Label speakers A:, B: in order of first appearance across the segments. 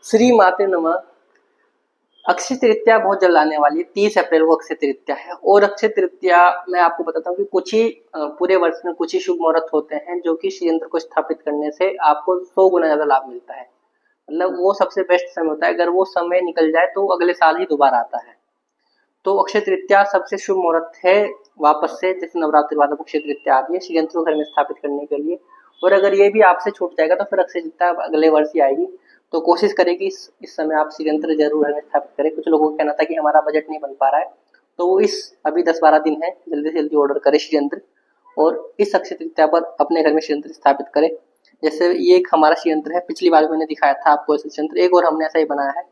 A: श्री माते नमः। अक्षय तृतीया बहुत जल्द आने वाली है, 30 अप्रैल को अक्षय तृतीया है। और अक्षय तृतीया मैं आपको बताता हूँ कि कुछ ही पूरे वर्ष में कुछ ही शुभ मुहूर्त होते हैं जो कि श्री यंत्र को स्थापित करने से आपको 100 गुना ज्यादा लाभ मिलता है। मतलब वो सबसे बेस्ट समय होता है, अगर वो समय निकल जाए तो अगले साल ही दोबारा आता है। तो अक्षय तृतीया सबसे शुभ मुहूर्त है वापस से, जैसे नवरात्रि बाद अक्षय तृतीया आती है श्री यंत्र को घर में स्थापित करने के लिए। और अगर ये भी आपसे छूट जाएगा तो फिर अक्षय तृतीया अगले वर्ष ही आएगी। तो कोशिश करें कि इस समय आप श्री यंत्र जरूर घर में स्थापित करें। कुछ लोगों का कहना था कि हमारा बजट नहीं बन पा रहा है, तो वो अभी 10-12 दिन है, जल्दी से जल्दी ऑर्डर करें श्री यंत्र और इस अक्षय तृतीया पर अपने घर में श्री यंत्र स्थापित करें। जैसे ये एक हमारा श्री यंत्र है, पिछली बार मैंने दिखाया था आपको ऐसा यंत्र, एक और हमने ऐसा ही बनाया है।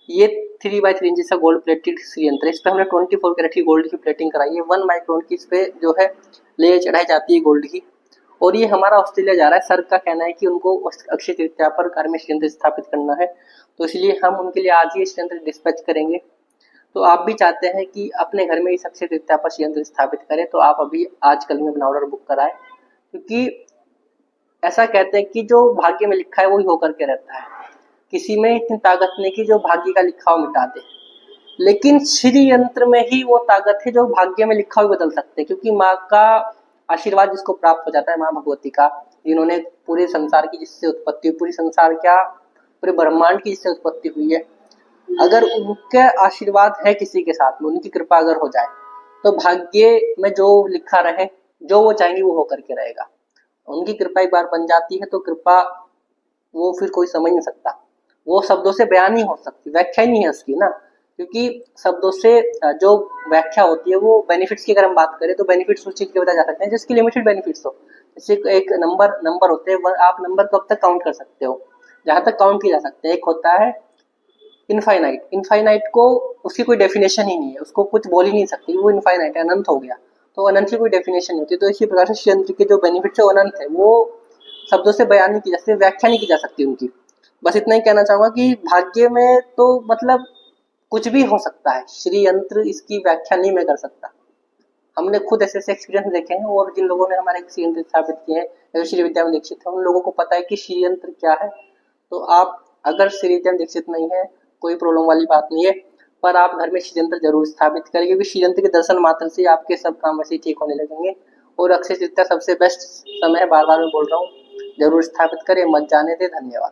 A: ये 3x3 इंच का गोल्ड प्लेटेड श्री यंत्र है। इस पे हमने 24 कैरेट की गोल्ड की प्लेटिंग कराई है। 1 माइक्रोन की इस पे जो है लेयर चढ़ाई जाती है गोल्ड की। और ये हमारा ऑस्ट्रेलिया जा रहा है। सर का कहना है कि उनको अक्षय तृतीया पर घर में श्री यंत्र स्थापित करना है, तो इसलिए हम उनके लिए आज ही श्री यंत्र डिस्पैच करेंगे। तो आप भी चाहते हैं कि अपने घर में इस अक्षय तृतीया पर श्री यंत्र स्थापित करें, तो आप अभी आज कल में अपना ऑर्डर बुक कराएं, क्योंकि ऐसा कहते हैं कि जो भाग्य में लिखा है वही होकर के रहता है। किसी में इतनी ताकत नहीं कि जो भाग्य का लिखा हुआ मिटा दे, लेकिन श्री यंत्र में ही वो ताकत है जो भाग्य में लिखा हुआ बदल सकते हैं। क्योंकि माँ का आशीर्वाद जिसको प्राप्त हो जाता है, माँ भगवती का, जिन्होंने पूरे संसार की जिससे उत्पत्ति हुई, पूरी संसार क्या पूरे ब्रह्मांड की जिससे उत्पत्ति हुई है, अगर उनका आशीर्वाद है किसी के साथ में, उनकी कृपा अगर हो जाए, तो भाग्य में जो लिखा रहे, जो वो चाहेंगे वो होकर के रहेगा। उनकी कृपा एक बार बन जाती है तो कृपा वो फिर कोई समझ नहीं सकता, वो शब्दों से बयान नहीं हो सकती, व्याख्या ही नहीं है उसकी ना। क्योंकि शब्दों से जो व्याख्या होती है वो बेनिफिट्स की अगर हम बात करें तो बेनिफिट्स उस चीज के बताए जा सकते हैं जिसकी लिमिटेड बेनिफिट्स हो। जैसे एक नंबर होते हैं, आप नंबर कब तक काउंट कर सकते हो, जहां तक काउंट किया जा सकते हैं। एक होता है इनफाइनाइट, इनफाइनाइट को उसकी कोई डेफिनेशन ही नहीं है, उसको कुछ बोल ही नहीं सकती, वो इनफाइनाइट है, अनंत हो गया। तो अनंत की कोई डेफिनेशन नहीं होती। तो इसी प्रकार से यंत्र के जो बेनिफिट्स है वो अनंत है, वो शब्दों से बयान नहीं की जा सकती, व्याख्या नहीं की जा सकती उनकी। बस इतना ही कहना चाहूंगा कि भाग्य में तो मतलब कुछ भी हो सकता है, श्री यंत्र इसकी व्याख्या नहीं मैं कर सकता। हमने खुद ऐसे ऐसे एक्सपीरियंस देखे हैं, और जिन लोगों ने हमारे श्री यंत्र स्थापित किए हैं, श्री विद्या में दीक्षित है, उन लोगों को पता है कि श्री यंत्र क्या है। तो आप अगर श्री विद्या में दीक्षित नहीं है, कोई प्रॉब्लम वाली बात नहीं है, पर आप घर में श्री यंत्र जरूर स्थापित करें, क्योंकि श्री यंत्र के दर्शन मात्र से आपके सब काम वैसे ही ठीक होने लगेंगे। और अक्षय तृतीया सबसे बेस्ट समय है, बार बार मैं बोल रहा हूँ, जरूर स्थापित करें, मत जाने दें। धन्यवाद।